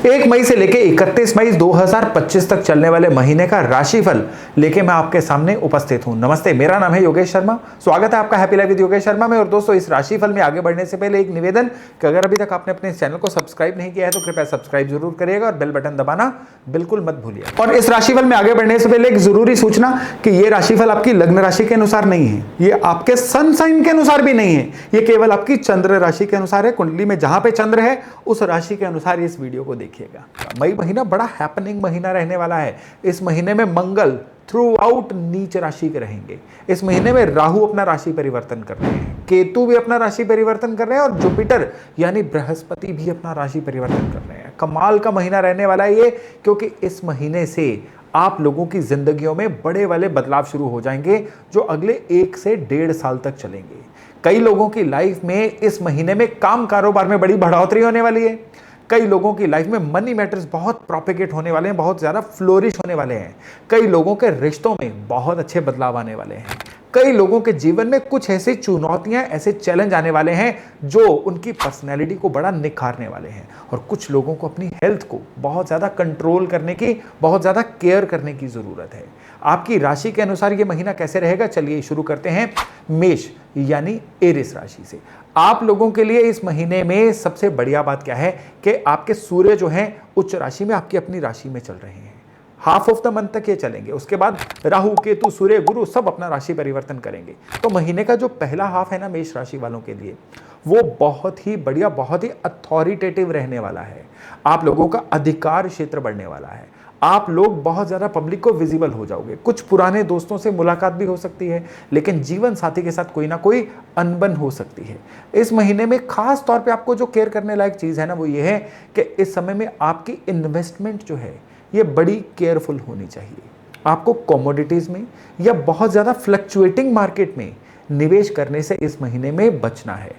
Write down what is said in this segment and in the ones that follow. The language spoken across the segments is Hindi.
1 मई से लेके 31 मई 2025 तक चलने वाले महीने का राशिफल लेके मैं आपके सामने उपस्थित हूं। नमस्ते, मेरा नाम है योगेश शर्मा। स्वागत है आपका happy life with Yogesh Sharma में। और दोस्तों, इस राशिफल में आगे बढ़ने से पहले एक निवेदन कि अगर अभी तक आपने अपने चैनल को सब्सक्राइब नहीं किया है तो कृपया सब्सक्राइब जरूर करिएगा और बेल बटन दबाना बिल्कुल मत भूलिए। और इस राशिफल में आगे बढ़ने से पहले एक जरूरी सूचना कि यह राशिफल आपकी लग्न राशि के अनुसार नहीं है, ये आपके सन साइन के अनुसार भी नहीं है, ये केवल आपकी चंद्र राशि के अनुसार है। कुंडली में जहां पे चंद्र है उस राशि के अनुसार इस वीडियो को देखिएगा। मई महीना बड़ा हैपनिंग महीना रहने वाला है। इस महीने में मंगल थ्रू आउट नीच राशि के रहेंगे। इस महीने में राहु अपना राशि परिवर्तन कर रहे हैं, केतु भी अपना राशि परिवर्तन कर रहे हैं और जुपिटर यानी बृहस्पति भी अपना राशि परिवर्तन कर रहे हैं। कमाल का महीना रहने वाला है ये, क्योंकि इस महीने से आप लोगों की जिंदगियों में बड़े वाले बदलाव शुरू हो जाएंगे जो अगले 1 से 1.5 साल तक चलेंगे। कई लोगों की लाइफ में इस महीने में काम कारोबार में बड़ी बढ़ोतरी होने वाली है। कई लोगों की लाइफ में मनी मैटर्स बहुत प्रोपेगेट होने वाले हैं, बहुत ज्यादा फ्लोरिश होने वाले हैं। कई लोगों के रिश्तों में बहुत अच्छे बदलाव आने वाले हैं। कई लोगों के जीवन में कुछ ऐसी चुनौतियां, ऐसे चैलेंज आने वाले हैं जो उनकी पर्सनैलिटी को बड़ा निखारने वाले हैं। और कुछ लोगों को अपनी हेल्थ को बहुत ज्यादा कंट्रोल करने की, बहुत ज्यादा केयर करने की जरूरत है। आपकी राशि के अनुसार ये महीना कैसे रहेगा, चलिए शुरू करते हैं मेष यानी एरिस राशि से। आप लोगों के लिए इस महीने में सबसे बढ़िया बात क्या है कि आपके सूर्य जो हैं उच्च राशि में आपकी अपनी राशि में चल रहे हैं। हाफ ऑफ द मंथ तक ये चलेंगे, उसके बाद राहु केतु सूर्य गुरु सब अपना राशि परिवर्तन करेंगे। तो महीने का जो पहला हाफ है ना मेष राशि वालों के लिए, वो बहुत ही बढ़िया, बहुत ही अथॉरिटेटिव रहने वाला है। आप लोगों का अधिकार क्षेत्र बढ़ने वाला है। आप लोग बहुत ज़्यादा पब्लिक को विजिबल हो जाओगे। कुछ पुराने दोस्तों से मुलाकात भी हो सकती है, लेकिन जीवन साथी के साथ कोई ना कोई अनबन हो सकती है। इस महीने में खास तौर पे आपको जो केयर करने लायक चीज़ है ना, वो ये है कि इस समय में आपकी इन्वेस्टमेंट जो है ये बड़ी केयरफुल होनी चाहिए। आपको कमोडिटीज़ में या बहुत ज़्यादा फ्लक्चुएटिंग मार्केट में निवेश करने से इस महीने में बचना है।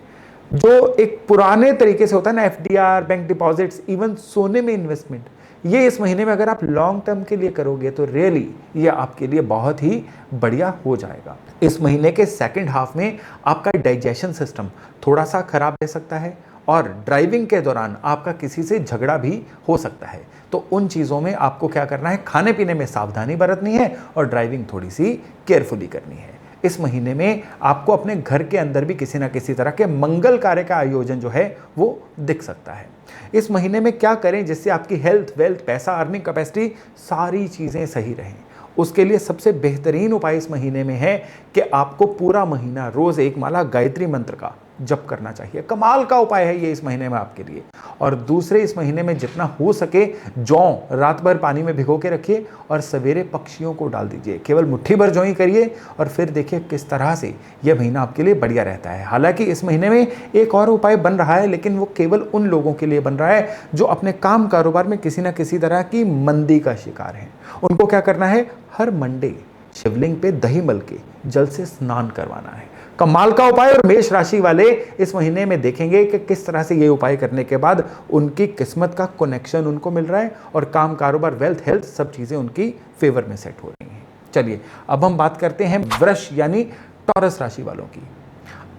जो एक पुराने तरीके से होता है ना, एफडीआर, बैंक डिपॉजिट्स, इवन सोने में इन्वेस्टमेंट, ये इस महीने में अगर आप लॉन्ग टर्म के लिए करोगे तो रियली ये आपके लिए बहुत ही बढ़िया हो जाएगा। इस महीने के सेकंड हाफ में आपका डाइजेशन सिस्टम थोड़ा सा खराब रह सकता है और ड्राइविंग के दौरान आपका किसी से झगड़ा भी हो सकता है। तो उन चीज़ों में आपको क्या करना है, खाने पीने में सावधानी बरतनी है और ड्राइविंग थोड़ी सी केयरफुली करनी है। इस महीने में आपको अपने घर के अंदर भी किसी ना किसी तरह के मंगल कार्य का आयोजन जो है वो दिख सकता है। इस महीने में क्या करें जिससे आपकी हेल्थ, वेल्थ, पैसा, अर्निंग कैपेसिटी सारी चीज़ें सही रहें, उसके लिए सबसे बेहतरीन उपाय इस महीने में है कि आपको पूरा महीना रोज एक माला गायत्री मंत्र का जप करना चाहिए। कमाल का उपाय है ये इस महीने में आपके लिए। और दूसरे, इस महीने में जितना हो सके जौ रात भर पानी में भिगो के रखिए और सवेरे पक्षियों को डाल दीजिए। केवल मुट्ठी भर जौ ही करिए और फिर देखिए किस तरह से यह महीना आपके लिए बढ़िया रहता है। हालांकि इस महीने में एक और उपाय बन रहा है, लेकिन वो केवल उन लोगों के लिए बन रहा है जो अपने काम कारोबार में किसी न किसी तरह की मंदी का शिकार हैं। उनको क्या करना है, हर मंडे शिवलिंग पे दही मल के जल से स्नान करवाना है। कमाल का उपाय। और मेष राशि वाले इस महीने में देखेंगे कि किस तरह से ये उपाय करने के बाद उनकी किस्मत का कनेक्शन उनको मिल रहा है और काम कारोबार, वेल्थ, हेल्थ सब चीजें उनकी फेवर में सेट हो रही हैं। चलिए अब हम बात करते हैं वृष यानी टॉरस राशि वालों की।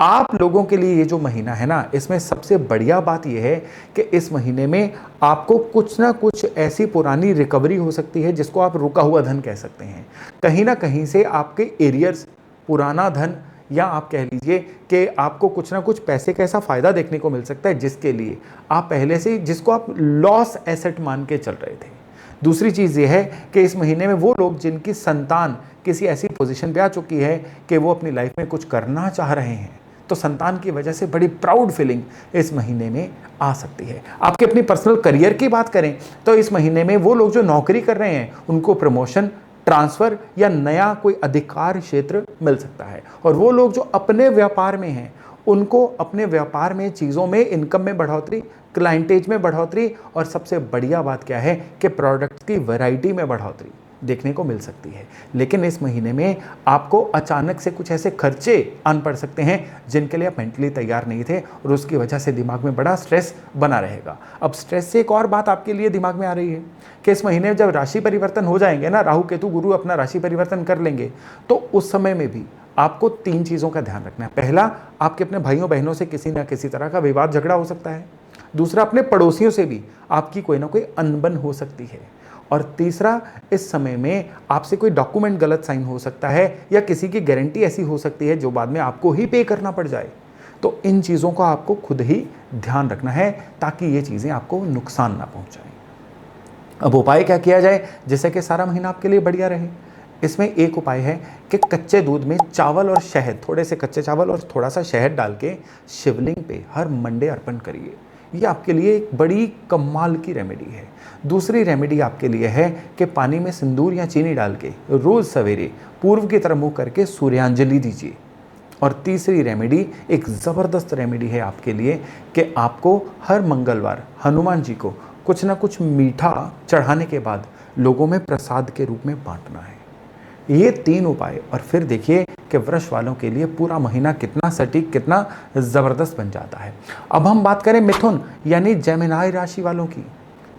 आप लोगों के लिए ये जो महीना है ना, इसमें सबसे बढ़िया बात यह है कि इस महीने में आपको कुछ ना कुछ ऐसी पुरानी रिकवरी हो सकती है जिसको आप रुका हुआ धन कह सकते हैं। कहीं ना कहीं से आपके एरियर्स, पुराना धन, या आप कह लीजिए कि आपको कुछ ना कुछ पैसे का ऐसा फायदा देखने को मिल सकता है जिसके लिए आप पहले से, जिसको आप लॉस एसेट मान के चल रहे थे। दूसरी चीज़ ये है कि इस महीने में वो लोग जिनकी संतान किसी ऐसी पोजीशन पे आ चुकी है कि वो अपनी लाइफ में कुछ करना चाह रहे हैं, तो संतान की वजह से बड़ी प्राउड फीलिंग इस महीने में आ सकती है। आपके अपनी पर्सनल करियर की बात करें तो इस महीने में वो लोग जो नौकरी कर रहे हैं उनको प्रमोशन, ट्रांसफर या नया कोई अधिकार क्षेत्र मिल सकता है। और वो लोग जो अपने व्यापार में हैं उनको अपने व्यापार में, चीज़ों में, इनकम में बढ़ोतरी, क्लाइंटेज में बढ़ोतरी और सबसे बढ़िया बात क्या है कि प्रोडक्ट की वैरायटी में बढ़ोतरी देखने को मिल सकती है। लेकिन इस महीने में आपको अचानक से कुछ ऐसे खर्चे आन पड़ सकते हैं जिनके लिए आप मेंटली तैयार नहीं थे और उसकी वजह से दिमाग में बड़ा स्ट्रेस बना रहेगा। अब स्ट्रेस से एक और बात आपके लिए दिमाग में आ रही है कि इस महीने जब राशि परिवर्तन हो जाएंगे ना, राहु केतु गुरु अपना राशि परिवर्तन कर लेंगे, तो उस समय में भी आपको 3 चीज़ों का ध्यान रखना है। पहला, आपके अपने भाइयों बहनों से किसी ना किसी तरह का विवाद झगड़ा हो सकता है। दूसरा, अपने पड़ोसियों से भी आपकी कोई ना कोई अनबन हो सकती है। और तीसरा, इस समय में आपसे कोई डॉक्यूमेंट गलत साइन हो सकता है या किसी की गारंटी ऐसी हो सकती है जो बाद में आपको ही पे करना पड़ जाए। तो इन चीज़ों का आपको खुद ही ध्यान रखना है ताकि ये चीज़ें आपको नुकसान ना पहुंचाएं। अब उपाय क्या किया जाए जिससे कि सारा महीना आपके लिए बढ़िया रहे? इसमें एक उपाय है कि कच्चे दूध में चावल और शहद, थोड़े से कच्चे चावल और थोड़ा सा शहद डाल के शिवलिंग पे हर मंडे अर्पण करिए। ये आपके लिए एक बड़ी कमाल की रेमेडी है। दूसरी रेमेडी आपके लिए है कि पानी में सिंदूर या चीनी डाल के रोज सवेरे पूर्व की तरफ मुंह करके सूर्यांजलि दीजिए। और तीसरी रेमेडी एक ज़बरदस्त रेमेडी है आपके लिए कि आपको हर मंगलवार हनुमान जी को कुछ ना कुछ मीठा चढ़ाने के बाद लोगों में प्रसाद के रूप में बांटना है। ये 3 उपाय, और फिर देखिए कि वृष वालों के लिए पूरा महीना कितना सटीक, कितना ज़बरदस्त बन जाता है। अब हम बात करें मिथुन यानी जेमिनी राशि वालों की,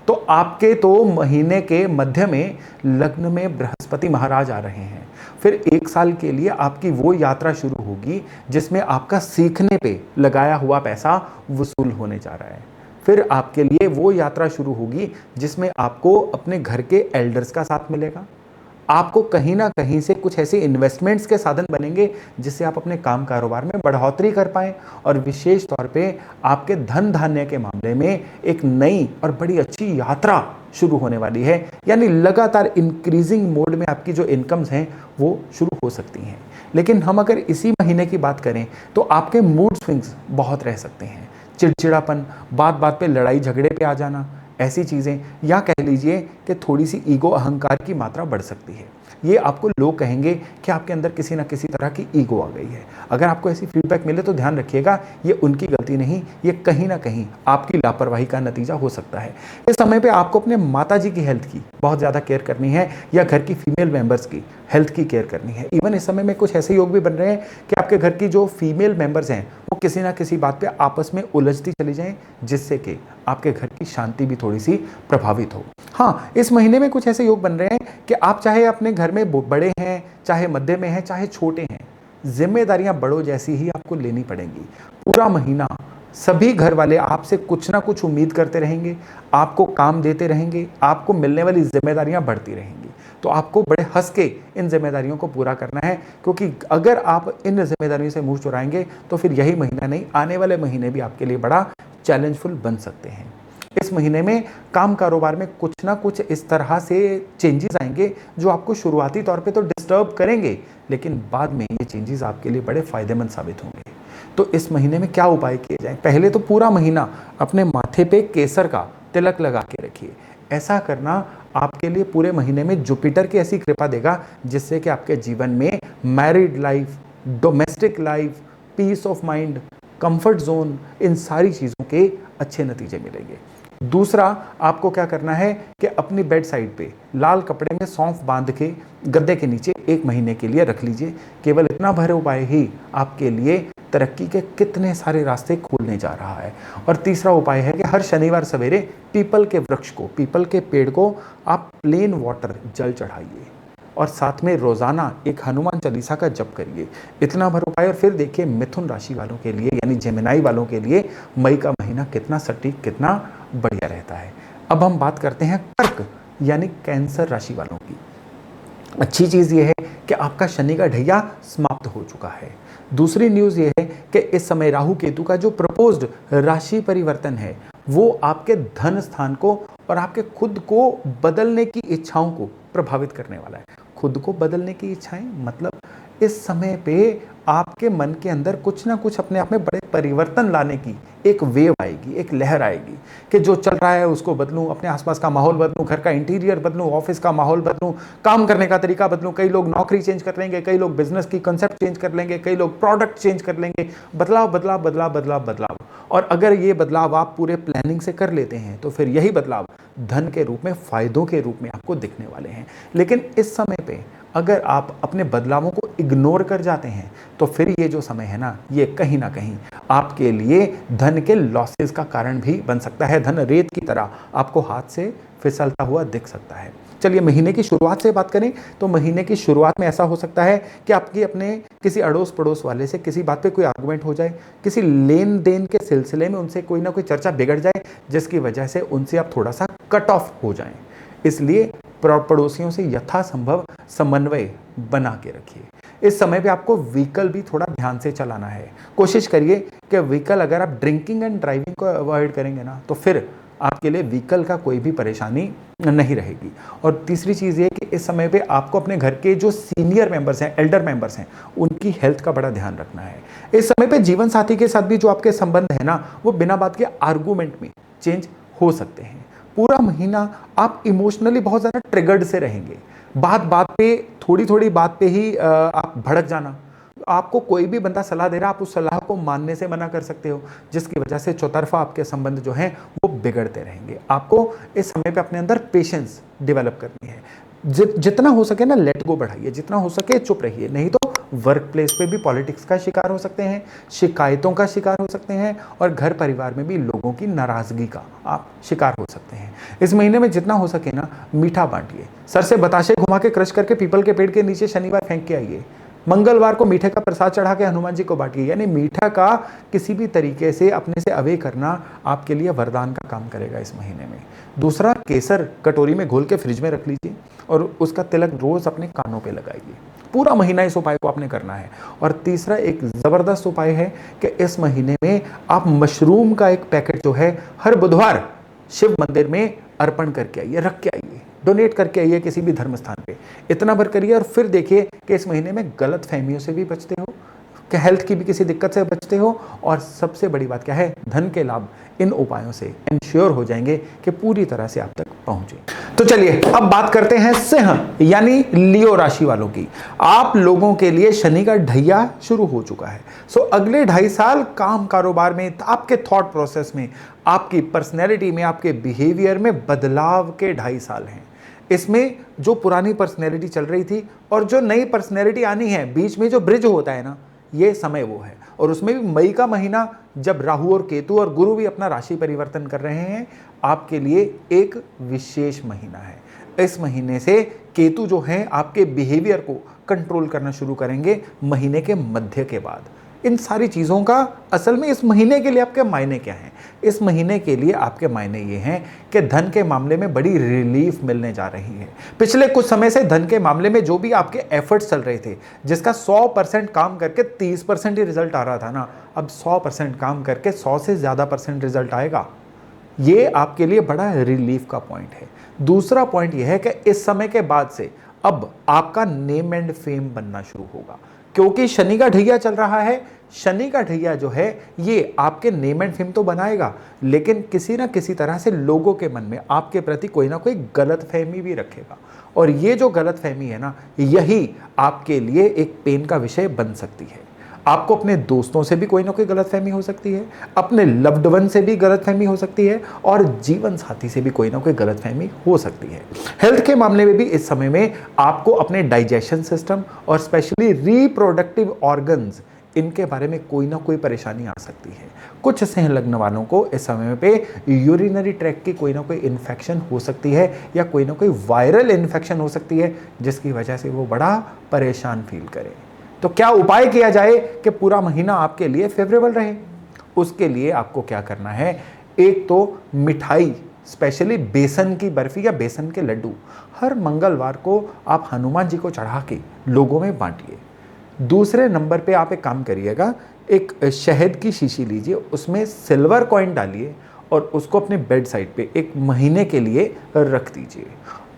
तो आपके तो महीने के मध्य में लग्न में बृहस्पति महाराज आ रहे हैं। फिर 1 साल के लिए आपकी वो यात्रा शुरू होगी जिसमें आपका सीखने पे लगाया हुआ पैसा वसूल होने जा रहा है। फिर आपके लिए वो यात्रा शुरू होगी जिसमें आपको अपने घर के एल्डर्स का साथ मिलेगा। आपको कहीं ना कहीं से कुछ ऐसे इन्वेस्टमेंट्स के साधन बनेंगे जिससे आप अपने काम कारोबार में बढ़ोतरी कर पाएं, और विशेष तौर पे आपके धन धान्य के मामले में एक नई और बड़ी अच्छी यात्रा शुरू होने वाली है। यानी लगातार इंक्रीजिंग मोड में आपकी जो इनकम्स हैं वो शुरू हो सकती हैं। लेकिन हम अगर इसी महीने की बात करें तो आपके मूड स्विंग्स बहुत रह सकते हैं। चिड़चिड़ापन, बात बात पे लड़ाई झगड़े पे आ जाना, ऐसी चीज़ें, या कह लीजिए कि थोड़ी सी ईगो, अहंकार की मात्रा बढ़ सकती है। ये आपको लोग कहेंगे कि आपके अंदर किसी ना किसी तरह की ईगो आ गई है। अगर आपको ऐसी फीडबैक मिले तो ध्यान रखिएगा, ये उनकी गलती नहीं, ये कहीं ना कहीं आपकी लापरवाही का नतीजा हो सकता है। इस समय पे आपको अपने माता जी की हेल्थ की बहुत ज़्यादा केयर करनी है, या घर की फीमेल मेंबर्स की हेल्थ की केयर करनी है। इवन इस समय में कुछ ऐसे योग भी बन रहे हैं कि आपके घर की जो फीमेल मेंबर्स हैं वो किसी ना किसी बात पे आपस में उलझती चली जाएं, जिससे कि आपके घर की शांति भी थोड़ी सी प्रभावित हो। हाँ, इस महीने में कुछ ऐसे योग बन रहे हैं कि आप चाहे अपने घर में बड़े हैं, चाहे मध्य में हैं, चाहे छोटे हैं, जिम्मेदारियां बड़ों जैसी ही आपको लेनी पड़ेंगी। पूरा महीना सभी घर वाले आपसे कुछ ना कुछ उम्मीद करते रहेंगे, आपको काम देते रहेंगे, आपको मिलने वाली जिम्मेदारियां बढ़ती रहेंगी। तो आपको बड़े हंस के इन जिम्मेदारियों को पूरा करना है, क्योंकि अगर आप इन जिम्मेदारियों से मुंह चुराएंगे तो फिर यही महीना नहीं, आने वाले महीने भी आपके लिए बड़ा चैलेंजफुल बन सकते हैं। इस महीने में काम कारोबार में कुछ ना कुछ इस तरह से चेंजेस आएंगे जो आपको शुरुआती तौर पे तो डिस्टर्ब करेंगे, लेकिन बाद में ये चेंजेस आपके लिए बड़े फायदेमंद साबित होंगे। तो इस महीने में क्या उपाय किए जाएं? पहले तो पूरा महीना अपने माथे पे केसर का तिलक लगा के रखिए। ऐसा करना आपके लिए पूरे महीने में जुपिटर की ऐसी कृपा देगा जिससे कि आपके जीवन में married life, domestic life, peace of mind, comfort zone, इन सारी चीज़ों के अच्छे नतीजे मिलेंगे। दूसरा, आपको क्या करना है कि अपनी बेड साइड पे लाल कपड़े में सौंफ बांध के गद्दे के नीचे 1 महीने के लिए रख लीजिए। केवल इतना भरे उपाय ही आपके लिए तरक्की के कितने सारे रास्ते खोलने जा रहा है। और तीसरा उपाय है कि हर शनिवार सवेरे पीपल के वृक्ष को, पीपल के पेड़ को आप प्लेन वाटर जल चढ़ाइए, और साथ में रोजाना एक हनुमान चालीसा का जप करिए। इतना भर उपाय। और फिर देखिए मिथुन राशि वालों के लिए यानी जेमिनी वालों के लिए मई का महीना कितना सटीक, कितना बढ़िया रहता है। अब हम बात करते हैं कर्क यानी कैंसर राशि वालों की। अच्छी चीज़ ये है कि आपका शनि का ढैया समाप्त हो चुका है। दूसरी न्यूज़ ये है कि इस समय राहु केतु का जो प्रपोज्ड राशि परिवर्तन है वो आपके धन स्थान को और आपके खुद को बदलने की इच्छाओं को प्रभावित करने वाला है। खुद को बदलने की इच्छाएं मतलब इस समय पे आपके मन के अंदर कुछ ना कुछ अपने आप में बड़े परिवर्तन लाने की एक वेव आएगी, एक लहर आएगी कि जो चल रहा है उसको बदलूं, अपने आसपास का माहौल बदलूं, घर का इंटीरियर बदलूं, ऑफिस का माहौल बदलूं, काम करने का तरीका बदलूं। कई लोग नौकरी चेंज कर लेंगे, कई लोग बिजनेस की कंसेप्ट चेंज कर लेंगे, कई लोग प्रोडक्ट चेंज कर लेंगे। बदलाव बदलाव बदलाव बदलाव बदलाव। और अगर ये बदलाव आप पूरे प्लानिंग से कर लेते हैं तो फिर यही बदलाव धन के रूप में, फायदों के रूप में आपको दिखने वाले हैं। लेकिन इस समय पे अगर आप अपने बदलावों को इग्नोर कर जाते हैं तो फिर ये जो समय है ना, ये कहीं ना कहीं आपके लिए धन के लॉसेस का कारण भी बन सकता है। धन रेत की तरह आपको हाथ से फिसलता हुआ दिख सकता है। चलिए महीने की शुरुआत से बात करें तो महीने की शुरुआत में ऐसा हो सकता है कि आपकी अपने किसी अड़ोस पड़ोस वाले से किसी बात पे कोई आर्गुमेंट हो जाए, किसी लेन देन के सिलसिले में उनसे कोई ना कोई चर्चा बिगड़ जाए, जिसकी वजह से उनसे आप थोड़ा सा कट ऑफ हो जाएं। इसलिए पड़ोसियों से यथासंभव समन्वय बना के रखिए। इस समय पे आपको व्हीकल भी थोड़ा ध्यान से चलाना है। कोशिश करिए कि व्हीकल, अगर आप ड्रिंकिंग एंड ड्राइविंग को अवॉइड करेंगे ना, तो फिर आपके लिए व्हीकल का कोई भी परेशानी नहीं रहेगी। और तीसरी चीज़ ये कि इस समय पे आपको अपने घर के जो सीनियर मेंबर्स हैं, एल्डर मेंबर्स हैं, उनकी हेल्थ का बड़ा ध्यान रखना है। इस समय पे जीवन साथी के साथ भी जो आपके संबंध है ना, वो बिना बात के आर्गूमेंट में चेंज हो सकते हैं। पूरा महीना आप इमोशनली बहुत ज़्यादा ट्रिगर्ड से रहेंगे। बात बात पे, थोड़ी थोड़ी बात पे ही आप भड़क जाना। आपको कोई भी बंदा सलाह दे रहा है, आप उस सलाह को मानने से मना कर सकते हो, जिसकी वजह से चौतरफा आपके संबंध जो हैं वो बिगड़ते रहेंगे। आपको इस समय पे अपने अंदर पेशेंस डेवलप करनी है। जितना हो सके ना लेट गो बढ़ाइए, जितना हो सके चुप रहिए, नहीं तो वर्क प्लेस पे भी पॉलिटिक्स का शिकार हो सकते हैं, शिकायतों का शिकार हो सकते हैं, और घर परिवार में भी लोगों की नाराजगी का आप शिकार हो सकते हैं। इस महीने में जितना हो सके ना मीठा बांटिए। सर से बताशे घुमा के क्रश करके पीपल के पेड़ के नीचे शनिवार फेंक के आइए। मंगलवार को मीठे का प्रसाद चढ़ा के हनुमान जी को बांटिए। यानी मीठा का किसी भी तरीके से अपने से अवे करना आपके लिए वरदान का काम करेगा इस महीने में। दूसरा, केसर कटोरी में घोल के फ्रिज में रख लीजिए और उसका तिलक रोज अपने कानों पे लगाइए। पूरा महीना इस उपाय को आपने करना है। और तीसरा एक जबरदस्त उपाय है कि इस महीने में आप मशरूम का एक पैकेट जो है हर बुधवार शिव मंदिर में अर्पण करके आइए, रख के आइए, डोनेट करके आइए किसी भी धर्म स्थान पे। इतना भर करिए और फिर देखिए कि इस महीने में गलत फहमियों से भी बचते हो, कि हेल्थ की भी किसी दिक्कत से बचते हो, और सबसे बड़ी बात क्या है, धन के लाभ इन उपायों से इंश्योर हो जाएंगे कि पूरी तरह से आप तक पहुंचे। तो चलिए अब बात करते हैं सिंह यानी लियो राशि वालों की। आप लोगों के लिए शनि का ढैया शुरू हो चुका है। सो अगले 2.5 साल काम कारोबार में, आपके थॉट प्रोसेस में, आपकी पर्सनैलिटी में, आपके बिहेवियर में बदलाव के 2.5 साल हैं। इसमें जो पुरानी पर्सनैलिटी चल रही थी और जो नई पर्सनैलिटी आनी है, बीच में जो ब्रिज होता है ना, ये समय वो है। और उसमें भी मई का महीना, जब राहु और केतु और गुरु भी अपना राशि परिवर्तन कर रहे हैं, आपके लिए एक विशेष महीना है। इस महीने से केतु जो है आपके बिहेवियर को कंट्रोल करना शुरू करेंगे महीने के मध्य के बाद। इन सारी चीज़ों का असल में इस महीने के लिए आपके मायने क्या हैं? इस महीने के लिए आपके मायने ये हैं कि धन के मामले में बड़ी रिलीफ मिलने जा रही है। पिछले कुछ समय से धन के मामले में जो भी आपके एफर्ट्स चल रहे थे, जिसका 100% काम करके 30% ही रिजल्ट आ रहा था ना, अब 100% काम करके 100 से ज़्यादा % रिजल्ट आएगा। ये आपके लिए बड़ा रिलीफ का पॉइंट है। दूसरा पॉइंट यह है कि इस समय के बाद से अब आपका नेम एंड फेम बनना शुरू होगा, क्योंकि शनि का ढैया चल रहा है। शनि का ढैया जो है ये आपके नेम एंड फेम तो बनाएगा, लेकिन किसी ना किसी तरह से लोगों के मन में आपके प्रति कोई ना कोई गलत फहमी भी रखेगा। और ये जो गलत फहमी है ना, यही आपके लिए एक पेन का विषय बन सकती है। आपको अपने दोस्तों से भी कोई ना कोई गलतफहमी हो सकती है, अपने लव्ड वन से भी गलतफहमी हो सकती है, और जीवन साथी से भी कोई ना कोई गलतफहमी हो सकती है। हेल्थ के मामले में भी इस समय में आपको अपने डाइजेशन सिस्टम और स्पेशली रिप्रोडक्टिव ऑर्गन्स, इनके बारे में कोई ना कोई परेशानी आ सकती है। कुछ सिंह लग्न वालों को इस समय पे यूरिनरी ट्रैक्ट की कोई ना कोई इन्फेक्शन हो सकती है, या कोई ना कोई वायरल इन्फेक्शन हो सकती है, जिसकी वजह से वो बड़ा परेशान फील करें। तो क्या उपाय किया जाए कि पूरा महीना आपके लिए फेवरेबल रहे? उसके लिए आपको क्या करना है, एक तो मिठाई, स्पेशली बेसन की बर्फी या बेसन के लड्डू, हर मंगलवार को आप हनुमान जी को चढ़ा के लोगों में बांटिए। दूसरे नंबर पे आप एक काम करिएगा, एक शहद की शीशी लीजिए, उसमें सिल्वर कॉइन डालिए और उसको अपने बेड साइड पे एक महीने के लिए रख दीजिए।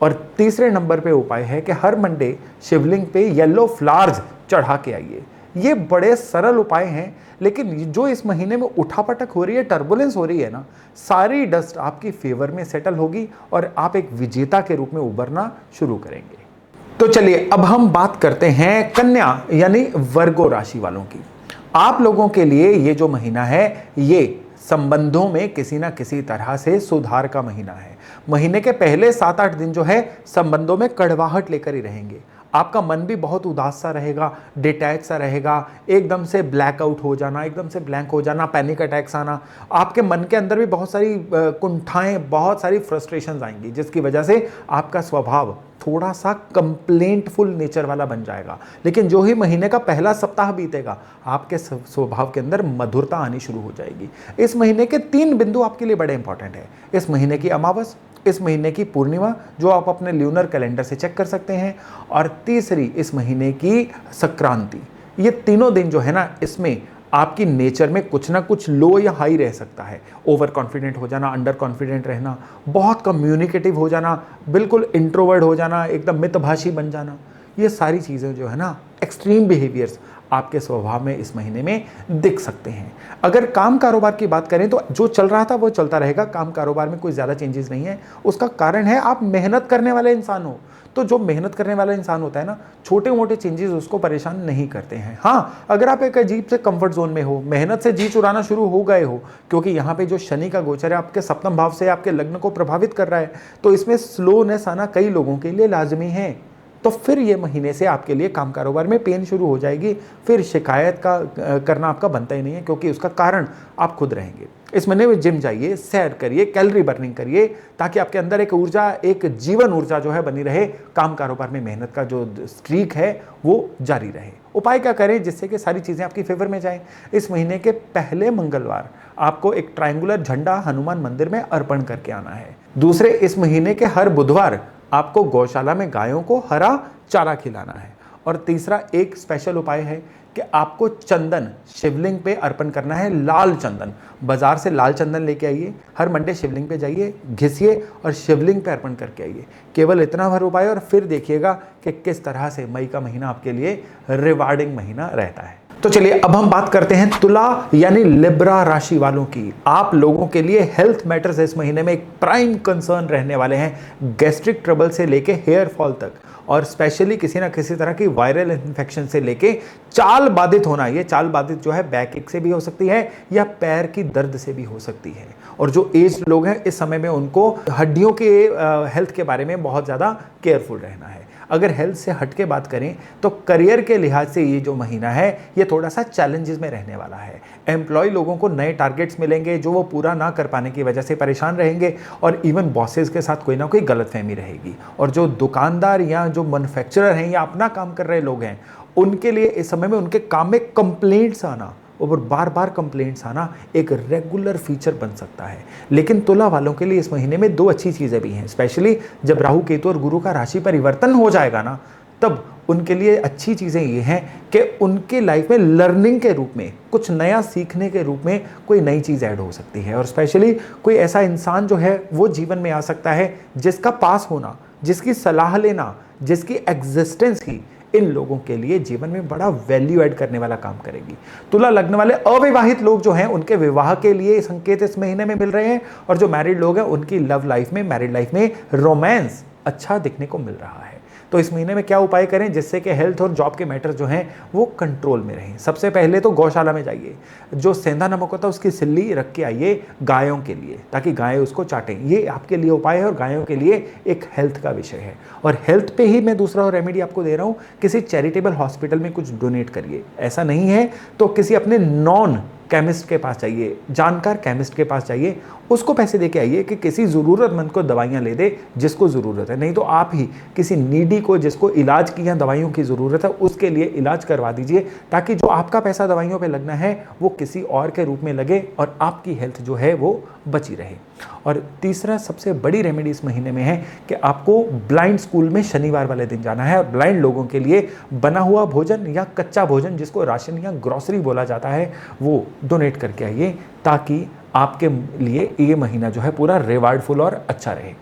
और तीसरे नंबर पे उपाय है कि हर मंडे शिवलिंग पे येलो फ्लावर्स चढ़ा के आइए। ये बड़े सरल उपाय हैं, लेकिन जो इस महीने में उठापटक हो रही है, टर्बुलेंस हो रही है ना, सारी डस्ट आपकी फेवर में सेटल होगी और आप एक विजेता के रूप में उभरना शुरू करेंगे। तो चलिए अब हम बात करते हैं कन्या यानी वर्गो राशि वालों की। आप लोगों के लिए ये जो महीना है, ये संबंधों में किसी ना किसी तरह से सुधार का महीना है। महीने के पहले 7-8 दिन जो है संबंधों में कड़वाहट लेकर ही रहेंगे। आपका मन भी बहुत उदास सा रहेगा, डिटैच सा रहेगा, एकदम से ब्लैकआउट हो जाना, एकदम से ब्लैंक हो जाना, पैनिक अटैक्स आना, आपके मन के अंदर भी बहुत सारी कुंठाएं, बहुत सारी फ्रस्ट्रेशंस आएंगी, जिसकी वजह से आपका स्वभाव थोड़ा सा कंप्लेंटफुल नेचर वाला बन जाएगा। लेकिन जो ही महीने का पहला सप्ताह बीतेगा, आपके स्वभाव के अंदर मधुरता आनी शुरू हो जाएगी। इस महीने के 3 बिंदु आपके लिए बड़े इंपॉर्टेंट है। इस महीने की अमावस, इस महीने की पूर्णिमा जो आप अपने ल्यूनर कैलेंडर से चेक कर सकते हैं, और तीसरी इस महीने की संक्रांति। ये तीनों दिन जो है ना, इसमें आपकी नेचर में कुछ ना कुछ लो या हाई रह सकता है। ओवर कॉन्फिडेंट हो जाना, अंडर कॉन्फिडेंट रहना, बहुत कम्युनिकेटिव हो जाना, बिल्कुल इंट्रोवर्ट हो जाना, एकदम मितभाषी बन जाना, ये सारी चीज़ें जो है ना, एक्सट्रीम बिहेवियर्स आपके स्वभाव में इस महीने में दिख सकते हैं। अगर काम कारोबार की बात करें तो जो चल रहा था वो चलता रहेगा, काम कारोबार में कोई ज़्यादा चेंजेस नहीं है। उसका कारण है आप मेहनत करने वाले इंसान हो। तो जो मेहनत करने वाला इंसान होता है ना, छोटे मोटे चेंजेस उसको परेशान नहीं करते हैं। हाँ, अगर आप एक अजीब से कंफर्ट जोन में हो, मेहनत से जी चुराना शुरू हो गए हो, क्योंकि यहाँ पे जो शनि का गोचर है आपके सप्तम भाव से आपके लग्न को प्रभावित कर रहा है, तो इसमें स्लोनेस आना कई लोगों के लिए लाजमी है। तो फिर ये महीने से आपके लिए काम कारोबार में पेन शुरू हो जाएगी। फिर शिकायत का करना आपका बनता ही नहीं है, क्योंकि उसका कारण आप खुद रहेंगे। इस महीने में जिम जाइए, सैर करिए, कैलोरी बर्निंग करिए, ताकि आपके अंदर एक ऊर्जा, एक जीवन ऊर्जा जो है बनी रहे। काम कारोबार में मेहनत का जो स्ट्रीक है वो जारी रहे। उपाय क्या करें जिससे कि सारी चीज़ें आपकी फेवर में जाएं? इस महीने के पहले मंगलवार आपको एक ट्रायंगुलर झंडा हनुमान मंदिर में अर्पण करके आना है। दूसरे, इस महीने के हर बुधवार आपको गौशाला में गायों को हरा चारा खिलाना है। और तीसरा एक स्पेशल उपाय है कि आपको चंदन शिवलिंग पे अर्पण करना है, लाल चंदन। बाजार से लाल चंदन लेके आइए, हर मंडे शिवलिंग पे जाइए, घिसिए और शिवलिंग पे अर्पण करके आइए। केवल इतना भर उपाय, और फिर देखिएगा कि किस तरह से मई का महीना आपके लिए रिवार्डिंग महीना रहता है। तो चलिए अब हम बात करते हैं तुला यानी लिब्रा राशि वालों की। आप लोगों के लिए हेल्थ मैटर्स इस महीने में एक प्राइम कंसर्न रहने वाले हैं। गैस्ट्रिक ट्रबल से लेके हेयर फॉल तक, और स्पेशली किसी ना किसी तरह की वायरल इन्फेक्शन से लेके चाल बाधित होना। ये चाल बाधित जो है बैक एक से भी हो सकती है या पैर की दर्द से भी हो सकती है। और जो एज लोग हैं इस समय में उनको हड्डियों के हेल्थ के बारे में बहुत ज़्यादा केयरफुल रहना है। अगर हेल्थ से हट के बात करें तो करियर के लिहाज से ये जो महीना है ये थोड़ा सा चैलेंजेस में रहने वाला है। एम्प्लॉय लोगों को नए टारगेट्स मिलेंगे जो वो पूरा ना कर पाने की वजह से परेशान रहेंगे, और इवन बॉसेस के साथ कोई ना कोई गलतफहमी रहेगी। और जो दुकानदार या जो मैन्युफैक्चरर हैं या अपना काम कर रहे लोग हैं, उनके लिए इस समय में उनके काम में कंप्लेंट्स आना और बार बार कंप्लेंट्स आना एक रेगुलर फीचर बन सकता है। लेकिन तुला वालों के लिए इस महीने में 2 अच्छी चीज़ें भी हैं। स्पेशली जब राहु केतु और गुरु का राशि परिवर्तन हो जाएगा ना, तब उनके लिए अच्छी चीज़ें ये हैं कि उनके लाइफ में लर्निंग के रूप में, कुछ नया सीखने के रूप में कोई नई चीज़ ऐड हो सकती है। और स्पेशली कोई ऐसा इंसान जो है वो जीवन में आ सकता है जिसका पास होना, जिसकी सलाह लेना, जिसकी एग्जिस्टेंस ही इन लोगों के लिए जीवन में बड़ा वैल्यू ऐड करने वाला काम करेगी। तुला लग्न वाले अविवाहित लोग जो हैं उनके विवाह के लिए संकेत इस महीने में मिल रहे हैं, और जो मैरिड लोग हैं उनकी लव लाइफ में, मैरिड लाइफ में रोमांस अच्छा दिखने को मिल रहा है। तो इस महीने में क्या उपाय करें जिससे कि हेल्थ और जॉब के मैटर्स जो हैं वो कंट्रोल में रहें? सबसे पहले तो गौशाला में जाइए, जो सेंधा नमक होता है उसकी सिल्ली रख के आइए गायों के लिए, ताकि गायें उसको चाटें। ये आपके लिए उपाय है और गायों के लिए एक हेल्थ का विषय है। और हेल्थ पे ही मैं दूसरा रेमेडी आपको दे रहा हूँ, किसी चैरिटेबल हॉस्पिटल में कुछ डोनेट करिए। ऐसा नहीं है तो किसी अपने नॉन केमिस्ट के पास जाइए, जानकार केमिस्ट के पास जाइए, उसको पैसे देके आइए कि किसी ज़रूरतमंद को दवाइयाँ ले दे जिसको ज़रूरत है। नहीं तो आप ही किसी नीडी को जिसको इलाज की या दवाइयों की ज़रूरत है उसके लिए इलाज करवा दीजिए, ताकि जो आपका पैसा दवाइयों पे लगना है वो किसी और के रूप में लगे और आपकी हेल्थ जो है वो बची रहे। और तीसरा सबसे बड़ी रेमेडी इस महीने में है कि आपको ब्लाइंड स्कूल में शनिवार वाले दिन जाना है और ब्लाइंड लोगों के लिए बना हुआ भोजन या कच्चा भोजन, जिसको राशन या ग्रोसरी बोला जाता है, वो डोनेट करके आइए, ताकि आपके लिए ये महीना जो है पूरा रिवार्डफुल और अच्छा रहे।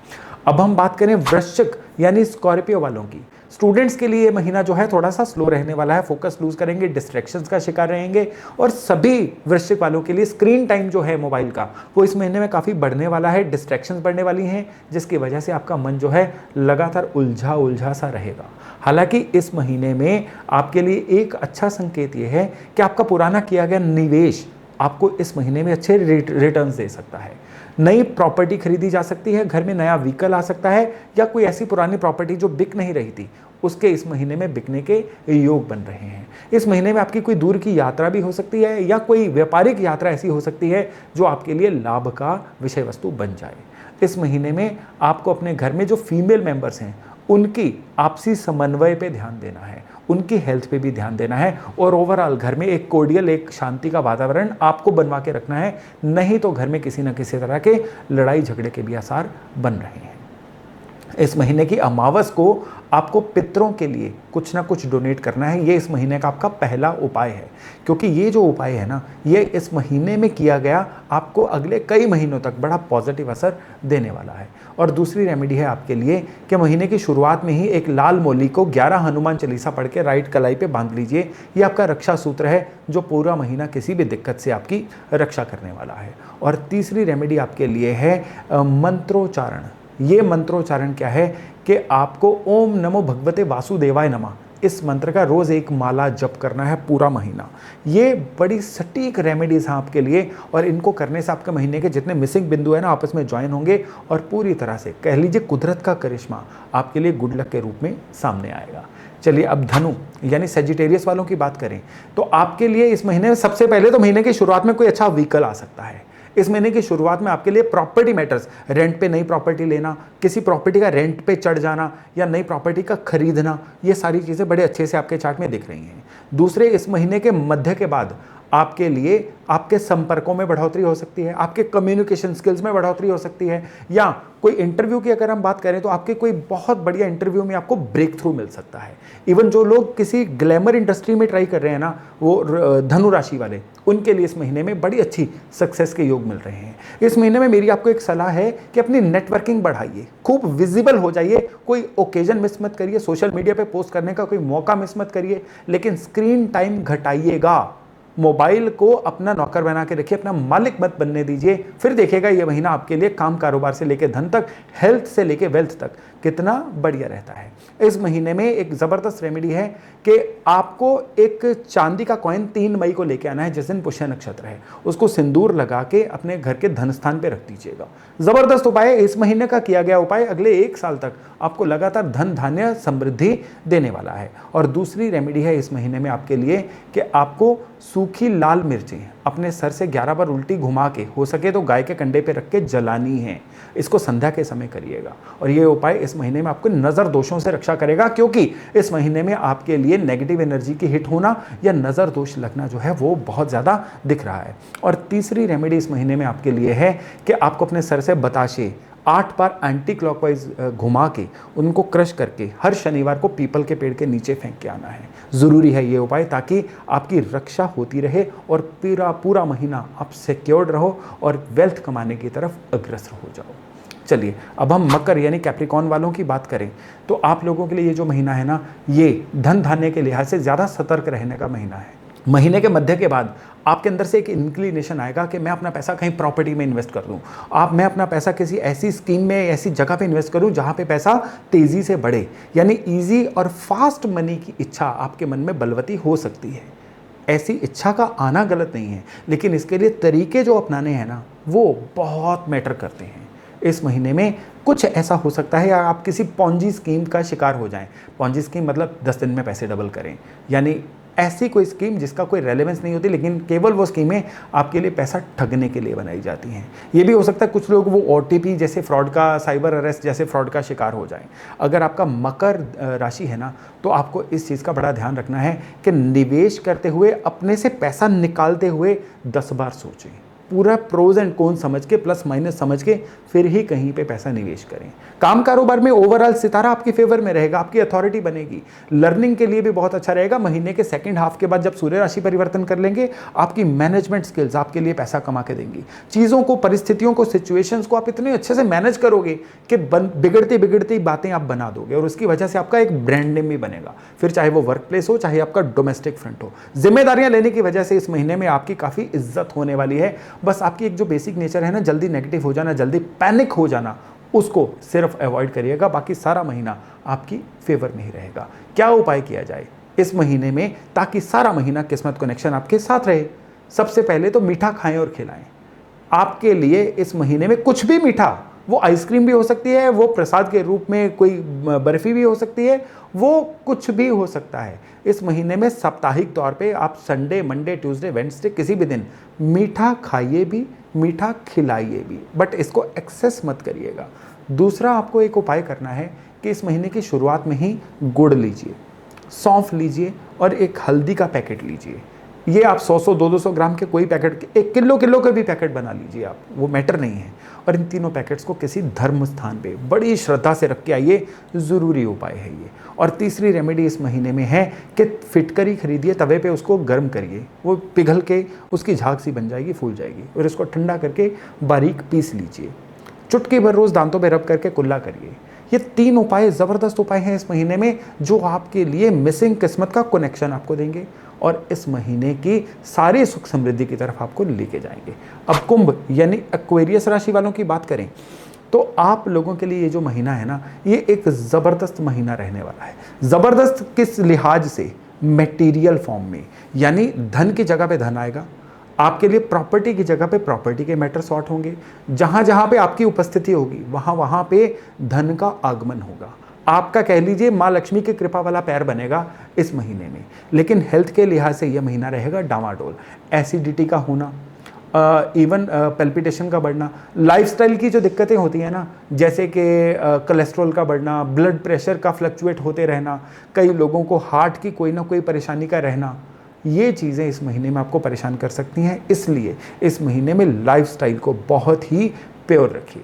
अब हम बात करें वृश्चिक यानी स्कॉर्पियो वालों की। स्टूडेंट्स के लिए ये महीना जो है थोड़ा सा स्लो रहने वाला है, फोकस लूज करेंगे, डिस्ट्रैक्शंस का शिकार रहेंगे। और सभी वृश्चिक वालों के लिए स्क्रीन टाइम जो है मोबाइल का वो इस महीने में काफ़ी बढ़ने वाला है, डिस्ट्रैक्शंस बढ़ने वाली हैं, जिसकी वजह से आपका मन जो है लगातार उलझा उलझा सा रहेगा। हालांकि इस महीने में आपके लिए एक अच्छा संकेत ये है कि आपका पुराना किया गया निवेश आपको इस महीने में अच्छे रिटर्न्स दे सकता है। नई प्रॉपर्टी खरीदी जा सकती है, घर में नया व्हीकल आ सकता है, या कोई ऐसी पुरानी प्रॉपर्टी जो बिक नहीं रही थी उसके इस महीने में बिकने के योग बन रहे हैं। इस महीने में आपकी कोई दूर की यात्रा भी हो सकती है, या कोई व्यापारिक यात्रा ऐसी हो सकती है जो आपके लिए लाभ का विषय वस्तु बन जाए। इस महीने में आपको अपने घर में जो फीमेल मेंबर्स हैं उनकी आपसी समन्वय पे ध्यान देना है, उनकी हेल्थ पे भी ध्यान देना है, और ओवरऑल घर में एक कोर्डियल, एक शांति का वातावरण आपको बनवा के रखना है। नहीं तो घर में किसी न किसी तरह के लड़ाई झगड़े के भी आसार बन रहे हैं। इस महीने की अमावस को आपको पितरों के लिए कुछ ना कुछ डोनेट करना है। ये इस महीने का आपका पहला उपाय है, क्योंकि ये जो उपाय है ना, ये इस महीने में किया गया आपको अगले कई महीनों तक बड़ा पॉजिटिव असर देने वाला है। और दूसरी रेमेडी है आपके लिए कि महीने की शुरुआत में ही एक लाल मोली को 11 हनुमान चालीसा पढ़ के राइट कलाई पे बांध लीजिए। ये आपका रक्षा सूत्र है जो पूरा महीना किसी भी दिक्कत से आपकी रक्षा करने वाला है। और तीसरी रेमेडी आपके लिए है मंत्रोच्चारण। ये मंत्रोच्चारण क्या है कि आपको ओम नमो भगवते वासुदेवाय नमः इस मंत्र का रोज एक माला जप करना है पूरा महीना। ये बड़ी सटीक रेमेडीज हैं आपके लिए, और इनको करने से आपके महीने के जितने मिसिंग बिंदु हैं ना आपस में ज्वाइन होंगे, और पूरी तरह से कह लीजिए कुदरत का करिश्मा आपके लिए गुड लक के रूप में सामने आएगा। चलिए अब धनु यानी सेजिटेरियस वालों की बात करें तो आपके लिए इस महीने में सबसे पहले तो महीने की शुरुआत में कोई अच्छा व्हीकल आ सकता है। इस महीने की शुरुआत में आपके लिए प्रॉपर्टी मैटर्स, रेंट पे नई प्रॉपर्टी लेना, किसी प्रॉपर्टी का रेंट पे चढ़ जाना, या नई प्रॉपर्टी का खरीदना, ये सारी चीज़ें बड़े अच्छे से आपके चार्ट में दिख रही हैं। दूसरे, इस महीने के मध्य के बाद आपके लिए आपके संपर्कों में बढ़ोतरी हो सकती है, आपके कम्युनिकेशन स्किल्स में बढ़ोतरी हो सकती है, या कोई इंटरव्यू की अगर हम बात करें तो आपके कोई बहुत बढ़िया इंटरव्यू में आपको ब्रेक थ्रू मिल सकता है। इवन जो लोग किसी ग्लैमर इंडस्ट्री में ट्राई कर रहे हैं ना, वो धनु राशि वाले, उनके लिए इस महीने में बड़ी अच्छी सक्सेस के योग मिल रहे हैं। इस महीने में मेरी आपको एक सलाह है कि अपनी नेटवर्किंग बढ़ाइए, खूब विजिबल हो जाइए, कोई ओकेजन मिस मत करिए, सोशल मीडिया पे पोस्ट करने का कोई मौका मिस मत करिए, लेकिन स्क्रीन टाइम घटाइएगा। मोबाइल को अपना नौकर बना के रखिए, अपना मालिक मत बनने दीजिए। फिर देखिएगा ये महीना आपके लिए काम कारोबार से लेकर धन तक, हेल्थ से लेकर वेल्थ तक कितना बढ़िया रहता है। इस महीने में एक ज़बरदस्त रेमेडी है कि आपको एक चांदी का कॉइन 3 मई को लेके आना है, जिस दिन पुष्य नक्षत्र है। उसको सिंदूर लगा के अपने घर के धन स्थान पे रख दीजिएगा। ज़बरदस्त उपाय है, इस महीने का किया गया उपाय अगले 1 साल तक आपको लगातार धन धान्य समृद्धि देने वाला है। और दूसरी रेमेडी है इस महीने में आपके लिए कि आपको सूखी लाल मिर्चें अपने सर से 11 बार उल्टी घुमा के, हो सके तो गाय के कंडे पे रख के जलानी है। इसको संध्या के समय करिएगा, और ये उपाय इस महीने में आपको नज़र दोषों से रक्षा करेगा, क्योंकि इस महीने में आपके लिए नेगेटिव एनर्जी की हिट होना या नज़र दोष लगना जो है वो बहुत ज़्यादा दिख रहा है। और तीसरी रेमेडी इस महीने में आपके लिए है कि आपको अपने सर से बताशे 8 बार एंटी क्लॉकवाइज घुमा के उनको क्रश करके हर शनिवार को पीपल के पेड़ के नीचे फेंक के आना है। ज़रूरी है ये उपाय, ताकि आपकी रक्षा होती रहे और पूरा महीना आप सिक्योर्ड रहो और वेल्थ कमाने की तरफ अग्रसर हो जाओ। चलिए अब हम मकर यानी कैप्रिकॉर्न वालों की बात करें तो आप लोगों के लिए ये जो महीना है ना, ये धन धान्य के लिहाज से ज़्यादा सतर्क रहने का महीना है। महीने के मध्य के बाद आपके अंदर से एक इंक्लिनेशन आएगा कि मैं अपना पैसा कहीं प्रॉपर्टी में इन्वेस्ट कर दूं, मैं अपना पैसा किसी ऐसी स्कीम में, ऐसी जगह पे इन्वेस्ट करूं जहां पे पैसा तेज़ी से बढ़े। यानी इजी और फास्ट मनी की इच्छा आपके मन में बलवती हो सकती है। ऐसी इच्छा का आना गलत नहीं है, लेकिन इसके लिए तरीके जो अपनाने हैं ना, वो बहुत मैटर करते हैं। इस महीने में कुछ ऐसा हो सकता है या आप किसी पॉन्जी स्कीम का शिकार हो जाएं। पॉन्जी स्कीम मतलब 10 दिन में पैसे डबल करें, यानी ऐसी कोई स्कीम जिसका कोई रेलेवेंस नहीं होती, लेकिन केवल वो स्कीमें आपके लिए पैसा ठगने के लिए बनाई जाती हैं। ये भी हो सकता है कुछ लोग वो OTP जैसे फ्रॉड का, साइबर अरेस्ट जैसे फ्रॉड का शिकार हो जाएं। अगर आपका मकर राशि है ना, तो आपको इस चीज़ का बड़ा ध्यान रखना है कि निवेश करते हुए अपने से पैसा निकालते हुए 10 बार सोचें, पूरा प्रोज एंड कॉन समझ के, प्लस माइनस समझ के फिर ही कहीं पे पैसा निवेश करें। काम कारोबार में ओवरऑल सितारा आपके फेवर में रहेगा, आपकी अथॉरिटी बनेगी। लर्निंग के लिए भी बहुत अच्छा रहेगा। महीने के सेकंड हाफ के बाद जब सूर्य राशि परिवर्तन कर लेंगे, आपकी मैनेजमेंट स्किल्स आपके लिए पैसा कमा के देंगी। चीज़ों को, परिस्थितियों को, सिचुएशंस को आप इतने अच्छे से मैनेज करोगे कि बिगड़ती बिगड़ती बातें आप बना दोगे, और उसकी वजह से आपका एक ब्रांड नेम भी बनेगा। फिर चाहे वो वर्क प्लेस हो, चाहे आपका डोमेस्टिक फ्रंट हो, जिम्मेदारियां लेने की वजह से इस महीने में आपकी काफ़ी इज्जत होने वाली है। बस आपकी एक जो बेसिक नेचर है ना, जल्दी नेगेटिव हो जाना, जल्दी पैनिक हो जाना, उसको सिर्फ अवॉइड करिएगा। बाकी सारा महीना आपकी फेवर में ही रहेगा। क्या उपाय किया जाए इस महीने में ताकि सारा महीना किस्मत कनेक्शन आपके साथ रहे? सबसे पहले तो मीठा खाएं और खिलाएं। आपके लिए इस महीने में कुछ भी मीठा, वो आइसक्रीम भी हो सकती है, वो प्रसाद के रूप में कोई बर्फी भी हो सकती है, वो कुछ भी हो सकता है। इस महीने में साप्ताहिक तौर पे आप संडे, मंडे, ट्यूसडे, वेडनेसडे किसी भी दिन मीठा खाइए भी, मीठा खिलाइए भी, बट इसको एक्सेस मत करिएगा। दूसरा आपको एक उपाय करना है कि इस महीने की शुरुआत में ही गुड़ लीजिए, सौंफ लीजिए और एक हल्दी का पैकेट लीजिए। ये आप 100-100, 200 ग्राम के कोई पैकेट, 1 किलो के भी पैकेट बना लीजिए आप, वो मैटर नहीं है। और इन तीनों पैकेट्स को किसी धर्म स्थान पे बड़ी श्रद्धा से रख के आइए, ज़रूरी उपाय है ये। और तीसरी रेमेडी इस महीने में है कि फिटकरी खरीदिए, तवे पे उसको गर्म करिए, वो पिघल के उसकी झाग सी बन जाएगी, फूल जाएगी, और इसको ठंडा करके बारीक पीस लीजिए। चुटकी भर रोज़ दांतों पे रब करके कुल्ला करिए। ये 3 उपाय ज़बरदस्त उपाय हैं इस महीने में, जो आपके लिए मिसिंग किस्मत का कनेक्शन आपको देंगे और इस महीने की सारी सुख समृद्धि की तरफ आपको लेके जाएंगे। अब कुंभ यानी एक्वेरियस राशि वालों की बात करें तो आप लोगों के लिए ये जो महीना है ना, ये एक ज़बरदस्त महीना रहने वाला है। ज़बरदस्त किस लिहाज से? मटेरियल फॉर्म में, यानी धन की जगह पे धन आएगा आपके लिए, प्रॉपर्टी की जगह पे प्रॉपर्टी के मैटर सॉर्ट होंगे, जहां जहां पे आपकी उपस्थिति होगी वहां वहां पे धन का आगमन होगा। आपका कह लीजिए माँ लक्ष्मी की कृपा वाला पैर बनेगा इस महीने में। लेकिन हेल्थ के लिहाज से यह महीना रहेगा डामाडोल। एसिडिटी का होना, इवन पेल्पिटेशन का बढ़ना, लाइफस्टाइल की जो दिक्कतें होती हैं ना, जैसे कि कोलेस्ट्रॉल का बढ़ना, ब्लड प्रेशर का फ्लक्चुएट होते रहना, कई लोगों को हार्ट की कोई ना कोई परेशानी का रहना, ये चीज़ें इस महीने में आपको परेशान कर सकती हैं। इसलिए इस महीने में लाइफस्टाइल को बहुत ही प्योर रखिए।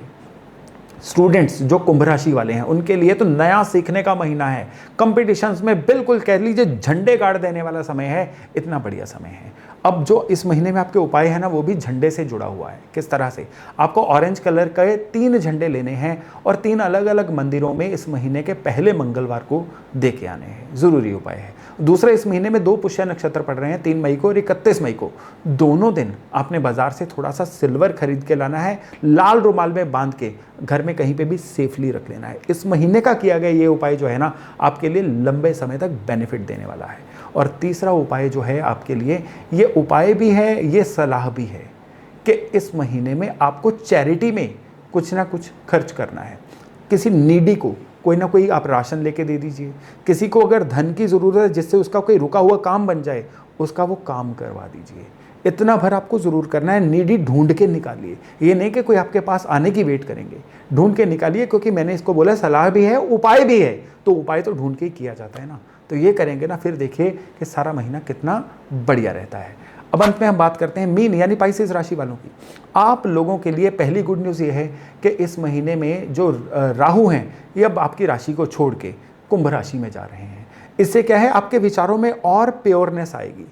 स्टूडेंट्स जो कुंभ राशि वाले हैं उनके लिए तो नया सीखने का महीना है। कंपटीशंस में बिल्कुल कह लीजिए झंडे गाड़ देने वाला समय है, इतना बढ़िया समय है। अब जो इस महीने में आपके उपाय है ना, वो भी झंडे से जुड़ा हुआ है। किस तरह से? आपको ऑरेंज कलर के 3 झंडे लेने हैं और 3 अलग अलग मंदिरों में इस महीने के पहले मंगलवार को दे के आने हैं, ज़रूरी उपाय है। दूसरा, इस महीने में 2 पुष्य नक्षत्र पड़ रहे हैं, 3 मई को और 31 मई को। दोनों दिन आपने बाजार से थोड़ा सा सिल्वर खरीद के लाना है, लाल रुमाल में बांध के घर में कहीं पे भी सेफली रख लेना है। इस महीने का किया गया ये उपाय जो है ना, आपके लिए लंबे समय तक बेनिफिट देने वाला है। और तीसरा उपाय जो है आपके लिए, ये उपाय भी है, ये सलाह भी है कि इस महीने में आपको चैरिटी में कुछ ना कुछ खर्च करना है। किसी नीडी को कोई ना कोई आप राशन लेके दे दीजिए। किसी को अगर धन की ज़रूरत है जिससे उसका कोई रुका हुआ काम बन जाए, उसका वो काम करवा दीजिए। इतना भर आपको ज़रूर करना है। नीडी ढूंढ के निकालिए, ये नहीं कि कोई आपके पास आने की वेट करेंगे, ढूंढ के निकालिए। क्योंकि मैंने इसको बोला सलाह भी है, उपाय भी है, तो उपाय तो ढूंढ के ही किया जाता है ना। तो ये करेंगे ना, फिर देखिए कि सारा महीना कितना बढ़िया रहता है। अब अंत में हम बात करते हैं मीन यानी पाइसेस राशि वालों की। आप लोगों के लिए पहली गुड न्यूज़ ये है कि इस महीने में जो राहु हैं, ये अब आपकी राशि को छोड़ के कुंभ राशि में जा रहे हैं। इससे क्या है, आपके विचारों में और प्योरनेस आएगी।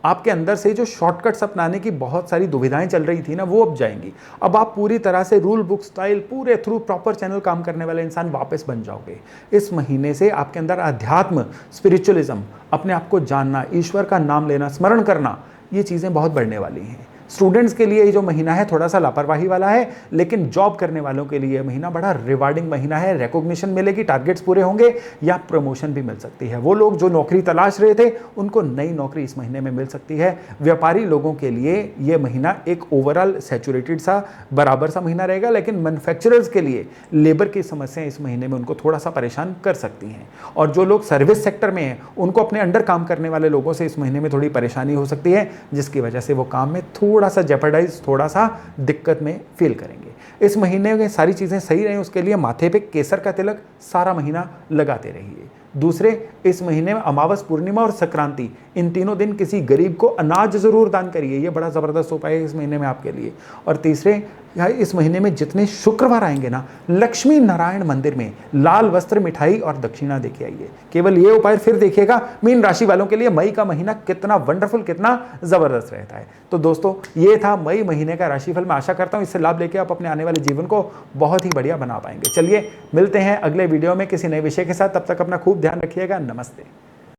आपके अंदर से जो शॉर्टकट्स अपनाने की बहुत सारी दुविधाएं चल रही थी ना, वो अब जाएंगी। अब आप पूरी तरह से रूल बुक स्टाइल, पूरे थ्रू प्रॉपर चैनल काम करने वाले इंसान वापस बन जाओगे। इस महीने से आपके अंदर अध्यात्म, स्पिरिचुअलिज्म, अपने आप को जानना, ईश्वर का नाम लेना, स्मरण करना, ये चीज़ें बहुत बढ़ने वाली हैं। स्टूडेंट्स के लिए ये जो महीना है थोड़ा सा लापरवाही वाला है, लेकिन जॉब करने वालों के लिए महीना बड़ा रिवार्डिंग महीना है। रिकॉग्निशन मिलेगी, टारगेट्स पूरे होंगे या प्रमोशन भी मिल सकती है। वो लोग जो नौकरी तलाश रहे थे उनको नई नौकरी इस महीने में मिल सकती है। व्यापारी लोगों के लिए ये महीना एक ओवरऑल सैचुरेटेड सा बराबर सा महीना रहेगा, लेकिन मैन्युफैक्चरर्स के लिए लेबर की समस्याएं इस महीने में उनको थोड़ा सा परेशान कर सकती हैं। और जो लोग सर्विस सेक्टर में हैं उनको अपने अंडर काम करने वाले लोगों से इस महीने में थोड़ी परेशानी हो सकती है, जिसकी वजह से वो काम में थोड़ा सा जेपरडाइज, थोड़ा सा दिक्कत में फील करेंगे। इस महीने में सारी चीज़ें सही रहें उसके लिए माथे पे केसर का तिलक सारा महीना लगाते रहिए। दूसरे, इस महीने में अमावस, पूर्णिमा और संक्रांति, इन तीनों दिन किसी गरीब को अनाज ज़रूर दान करिए, ये बड़ा ज़बरदस्त उपाय है इस महीने में आपके लिए। और तीसरे, इस महीने में जितने शुक्रवार आएंगे ना, लक्ष्मी नारायण मंदिर में लाल वस्त्र, मिठाई और दक्षिणा देके आइए। केवल ये उपाय फिर देखिएगा मीन राशि वालों के लिए मई का महीना कितना वंडरफुल, कितना ज़बरदस्त रहता है। तो दोस्तों, ये था मई महीने का राशिफल। मैं आशा करता हूँ इससे लाभ लेके आप अपने आने वाले जीवन को बहुत ही बढ़िया बना पाएंगे। चलिए मिलते हैं अगले वीडियो में किसी नए विषय के साथ, तब तक अपना खूब ध्यान रखिएगा। नमस्ते।